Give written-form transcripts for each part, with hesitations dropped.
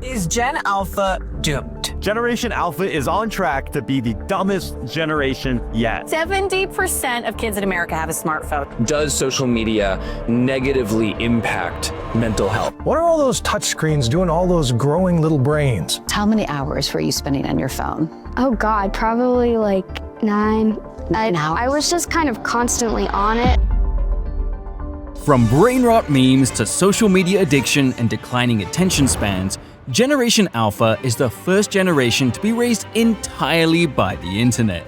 Is Gen Alpha doomed? Generation Alpha is on track to be the dumbest generation yet. 70% of kids in America have a smartphone. Does social media negatively impact mental health? What are all those touchscreens doing to all those growing little brains? How many hours were you spending on your phone? Oh God, probably like 9. I was just kind of constantly on it. From brain rot memes to social media addiction and declining attention spans, Generation Alpha is the first generation to be raised entirely by the internet.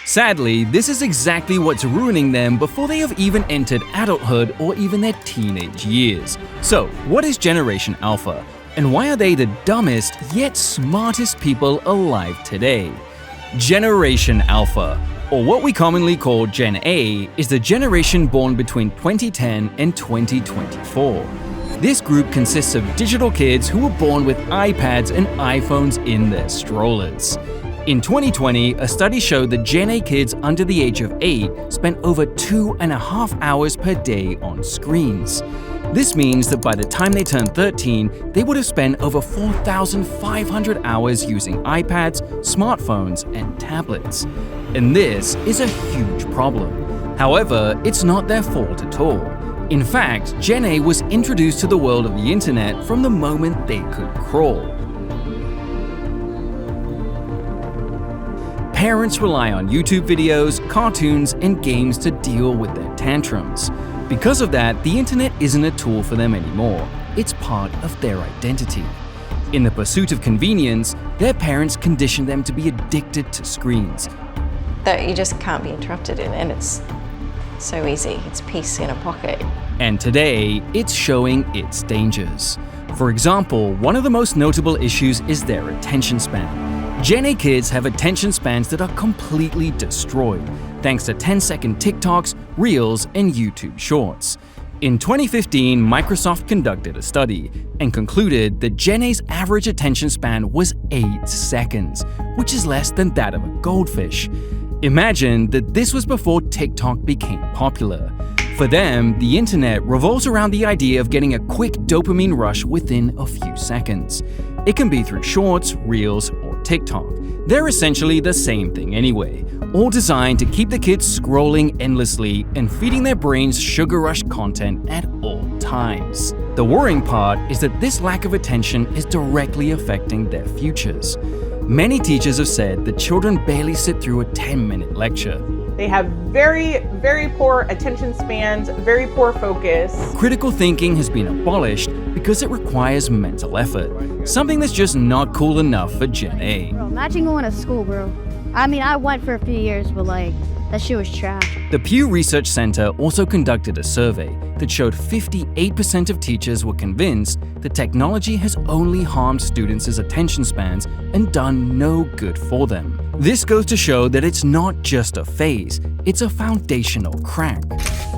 Sadly, this is exactly what's ruining them before they have even entered adulthood or even their teenage years. So, what is Generation Alpha? And why are they the dumbest yet smartest people alive today? Generation Alpha, or what we commonly call Gen A, is the generation born between 2010 and 2024. This group consists of digital kids who were born with iPads and iPhones in their strollers. In 2020, a study showed that Gen A kids under the age of 8 spent over 2.5 hours per day on screens. This means that by the time they turn 13, they would have spent over 4,500 hours using iPads, smartphones, and tablets. And this is a huge problem. However, it's not their fault at all. In fact, Gen A was introduced to the world of the internet from the moment they could crawl. Parents rely on YouTube videos, cartoons, and games to deal with their tantrums. Because of that, the internet isn't a tool for them anymore. It's part of their identity. In the pursuit of convenience, their parents condition them to be addicted to screens. That you just can't be interrupted in, and it's so easy. It's peace in a pocket. And today, it's showing its dangers. For example, one of the most notable issues is their attention span. Gen A kids have attention spans that are completely destroyed, thanks to 10-second TikToks, Reels, and YouTube Shorts. In 2015, Microsoft conducted a study and concluded that Gen A's average attention span was 8 seconds, which is less than that of a goldfish. Imagine that this was before TikTok became popular. For them, the internet revolves around the idea of getting a quick dopamine rush within a few seconds. It can be through Shorts, Reels, or TikTok. They're essentially the same thing anyway, all designed to keep the kids scrolling endlessly and feeding their brains sugar rush content at all times. The worrying part is that this lack of attention is directly affecting their futures. Many teachers have said that children barely sit through a 10-minute lecture. They have very, very poor attention spans, very poor focus. Critical thinking has been abolished because it requires mental effort, something that's just not cool enough for Gen A. Bro, imagine going to school, bro. I mean, I went for a few years, but that shit was trash. The Pew Research Center also conducted a survey that showed 58% of teachers were convinced that technology has only harmed students' attention spans and done no good for them. This goes to show that it's not just a phase, it's a foundational crack.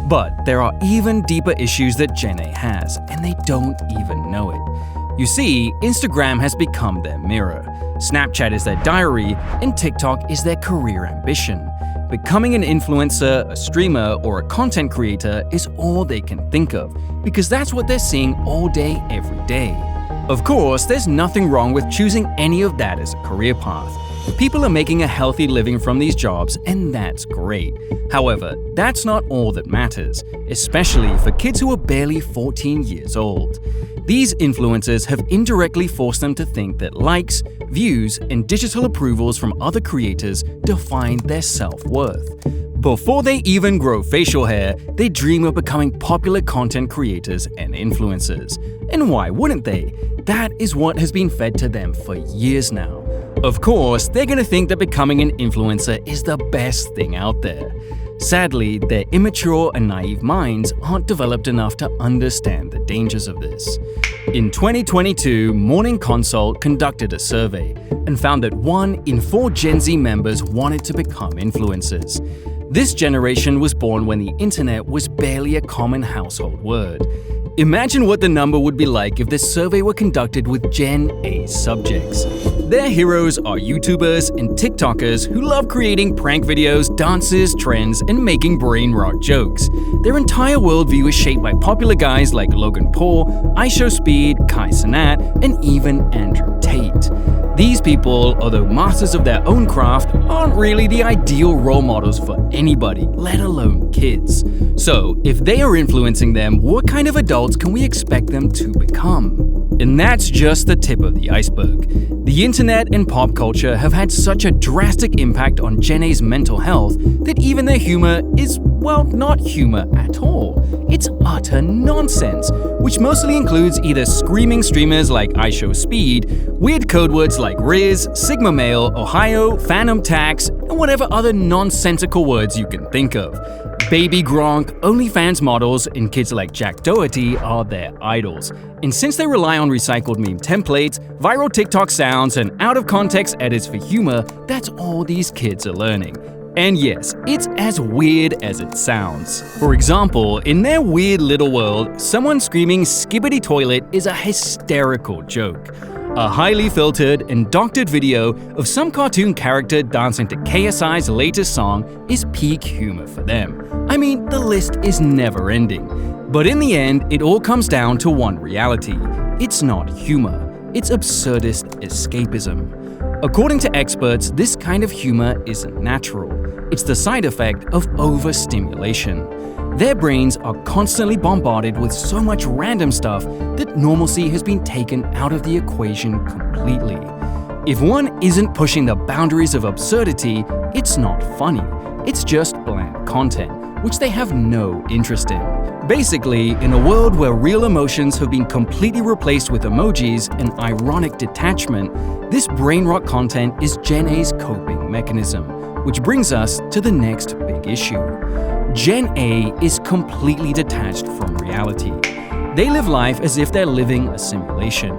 But there are even deeper issues that Gen A has, and they don't even know it. You see, Instagram has become their mirror, Snapchat is their diary, and TikTok is their career ambition. Becoming an influencer, a streamer, or a content creator is all they can think of, because that's what they're seeing all day, every day. Of course, there's nothing wrong with choosing any of that as a career path. People are making a healthy living from these jobs, and that's great. However, that's not all that matters, especially for kids who are barely 14 years old. These influencers have indirectly forced them to think that likes, views, and digital approvals from other creators define their self-worth. Before they even grow facial hair, they dream of becoming popular content creators and influencers. And why wouldn't they? That is what has been fed to them for years now. Of course, they're gonna think that becoming an influencer is the best thing out there. Sadly, their immature and naive minds aren't developed enough to understand the dangers of this. In 2022, Morning Consult conducted a survey and found that 1 in 4 Gen Z members wanted to become influencers. This generation was born when the internet was barely a common household word. Imagine what the number would be like if this survey were conducted with Gen A subjects. Their heroes are YouTubers and TikTokers who love creating prank videos, dances, trends, and making brain rot jokes. Their entire worldview is shaped by popular guys like Logan Paul, IShowSpeed, Kai Cenat, and even Andrew Tate. These people, although masters of their own craft, aren't really the ideal role models for anybody, let alone kids. So, if they are influencing them, what kind of adults can we expect them to become? And that's just the tip of the iceberg. The internet and pop culture have had such a drastic impact on Gen A's mental health that even their humor is, well, not humor at all. It's utter nonsense, which mostly includes either screaming streamers like IShowSpeed, weird code words like Riz, Sigma Male, Ohio, Phantom Tax, and whatever other nonsensical words you can think of. Baby Gronk, OnlyFans models, and kids like Jack Doherty are their idols. And since they rely on recycled meme templates, viral TikTok sounds, and out-of-context edits for humor, that's all these kids are learning. And yes, it's as weird as it sounds. For example, in their weird little world, someone screaming "skibbity toilet" is a hysterical joke. A highly filtered and doctored video of some cartoon character dancing to KSI's latest song is peak humor for them. I mean, the list is never ending. But in the end, it all comes down to one reality. It's not humor. It's absurdist escapism. According to experts, this kind of humor isn't natural. It's the side effect of overstimulation. Their brains are constantly bombarded with so much random stuff that normalcy has been taken out of the equation completely. If one isn't pushing the boundaries of absurdity, it's not funny. It's just bland content, which they have no interest in. Basically, in a world where real emotions have been completely replaced with emojis and ironic detachment, this brain rot content is Gen A's coping mechanism, which brings us to the next big issue. Gen A is completely detached from reality. They live life as if they're living a simulation.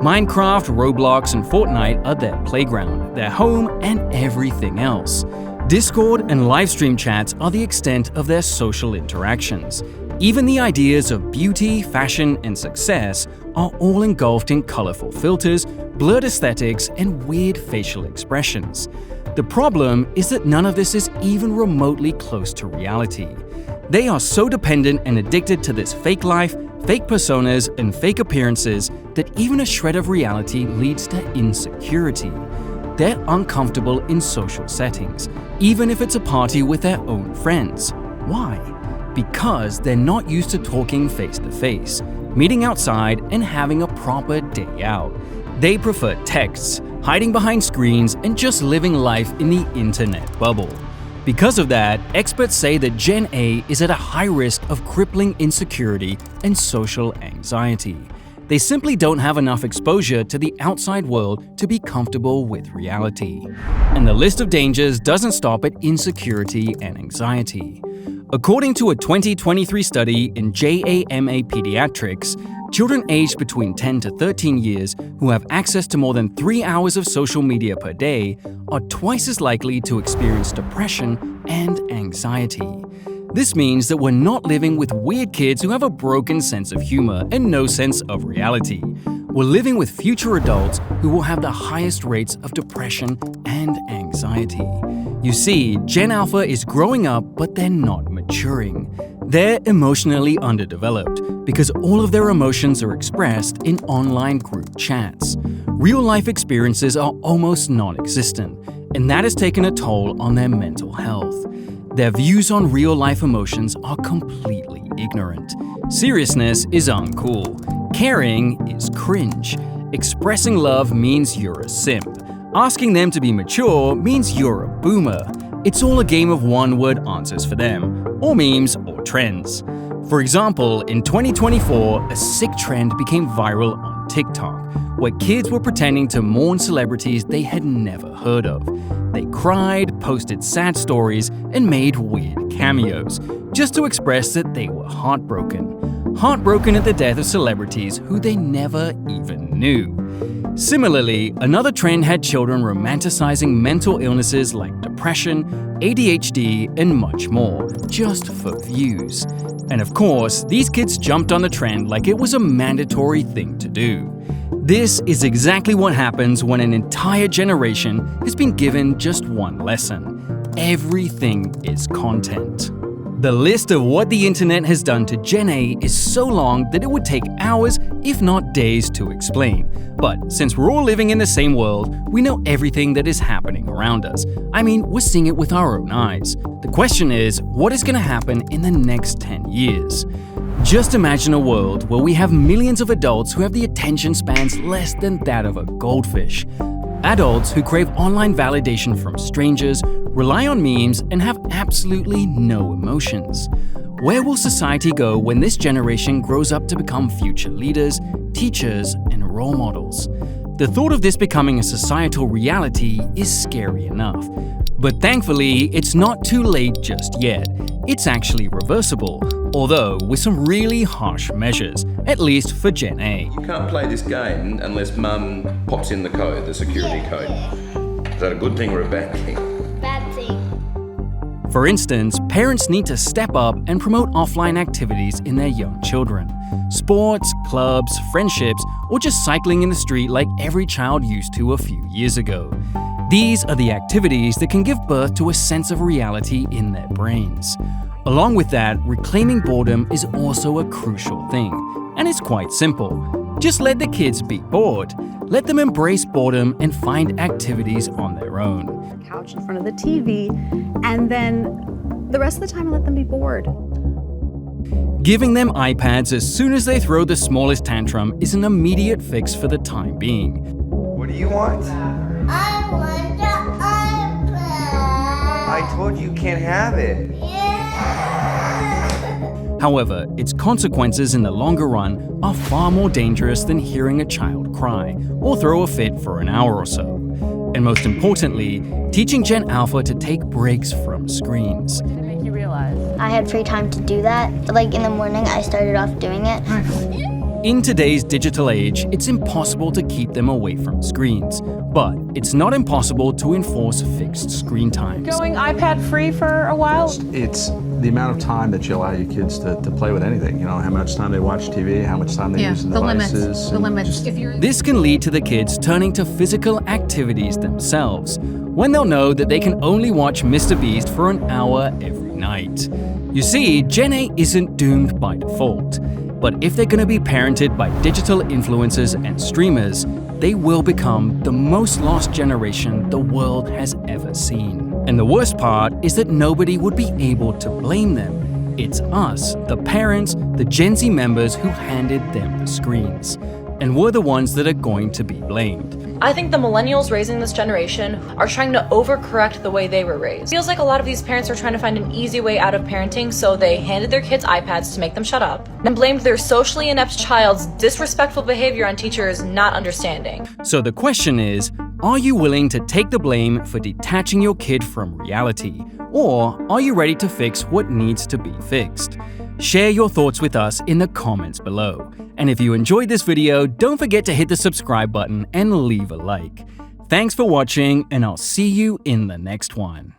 Minecraft, Roblox, and Fortnite are their playground, their home, and everything else. Discord and livestream chats are the extent of their social interactions. Even the ideas of beauty, fashion, and success are all engulfed in colorful filters, blurred aesthetics, and weird facial expressions. The problem is that none of this is even remotely close to reality. They are so dependent and addicted to this fake life, fake personas, and fake appearances that even a shred of reality leads to insecurity. They're uncomfortable in social settings, even if it's a party with their own friends. Why? Because they're not used to talking face to face, meeting outside, and having a proper day out. They prefer texts, hiding behind screens, and just living life in the internet bubble. Because of that, experts say that Gen A is at a high risk of crippling insecurity and social anxiety. They simply don't have enough exposure to the outside world to be comfortable with reality. And the list of dangers doesn't stop at insecurity and anxiety. According to a 2023 study in JAMA Pediatrics, children aged between 10 to 13 years who have access to more than 3 hours of social media per day are twice as likely to experience depression and anxiety. This means that we're not living with weird kids who have a broken sense of humor and no sense of reality. We're living with future adults who will have the highest rates of depression and anxiety. You see, Gen Alpha is growing up, but they're not maturing. They're emotionally underdeveloped because all of their emotions are expressed in online group chats. Real-life experiences are almost non-existent, and that has taken a toll on their mental health. Their views on real-life emotions are completely ignorant. Seriousness is uncool. Caring is cringe. Expressing love means you're a simp. Asking them to be mature means you're a boomer. It's all a game of one-word answers for them, or memes, or trends. For example, in 2024, a sick trend became viral on TikTok, where kids were pretending to mourn celebrities they had never heard of. They cried, posted sad stories, and made weird cameos, just to express that they were heartbroken. Heartbroken at the death of celebrities who they never even knew. Similarly, another trend had children romanticizing mental illnesses like depression, depression, ADHD, and much more, just for views. And of course, these kids jumped on the trend like it was a mandatory thing to do. This is exactly what happens when an entire generation has been given just one lesson. Everything is content. The list of what the internet has done to Gen A is so long that it would take hours, if not days, to explain. But since we're all living in the same world, we know everything that is happening around us. I mean, we're seeing it with our own eyes. The question is, what is going to happen in the next 10 years? Just imagine a world where we have millions of adults who have the attention spans less than that of a goldfish. Adults who crave online validation from strangers, rely on memes, and have absolutely no emotions. Where will society go when this generation grows up to become future leaders, teachers, and role models? The thought of this becoming a societal reality is scary enough. But thankfully, it's not too late just yet. It's actually reversible, although with some really harsh measures, at least for Gen A. You can't play this game unless Mum pops in the code, the security code. Is that a good thing or a bad thing? Bad thing. For instance, parents need to step up and promote offline activities in their young children. Sports, clubs, friendships, or just cycling in the street like every child used to a few years ago. These are the activities that can give birth to a sense of reality in their brains. Along with that, reclaiming boredom is also a crucial thing. And it's quite simple. Just let the kids be bored. Let them embrace boredom and find activities on their own. Couch in front of the TV, and then the rest of the time let them be bored. Giving them iPads as soon as they throw the smallest tantrum is an immediate fix for the time being. What do you want? I want the iPad. I told you can't have it. However, its consequences in the longer run are far more dangerous than hearing a child cry or throw a fit for an hour or so. And most importantly, teaching Gen Alpha to take breaks from screens. I had free time to do that. Like in the morning, I started off doing it. In today's digital age, it's impossible to keep them away from screens. But it's not impossible to enforce fixed screen times. Going iPad free for a while? It's the amount of time that you allow your kids to play with anything. You know, how much time they watch TV, how much time they use the devices. The limits. This can lead to the kids turning to physical activities themselves, when they'll know that they can only watch Mr. Beast for an hour every night. You see, Gen A isn't doomed by default. But if they're going to be parented by digital influencers and streamers, they will become the most lost generation the world has ever seen. And the worst part is that nobody would be able to blame them. It's us, the parents, the Gen Z members who handed them the screens. And we're the ones that are going to be blamed. I think the millennials raising this generation are trying to overcorrect the way they were raised. It feels like a lot of these parents are trying to find an easy way out of parenting, so they handed their kids iPads to make them shut up, and blamed their socially inept child's disrespectful behavior on teachers not understanding. So the question is, are you willing to take the blame for detaching your kid from reality? Or are you ready to fix what needs to be fixed? Share your thoughts with us in the comments below. And if you enjoyed this video, don't forget to hit the subscribe button and leave a like. Thanks for watching, and I'll see you in the next one.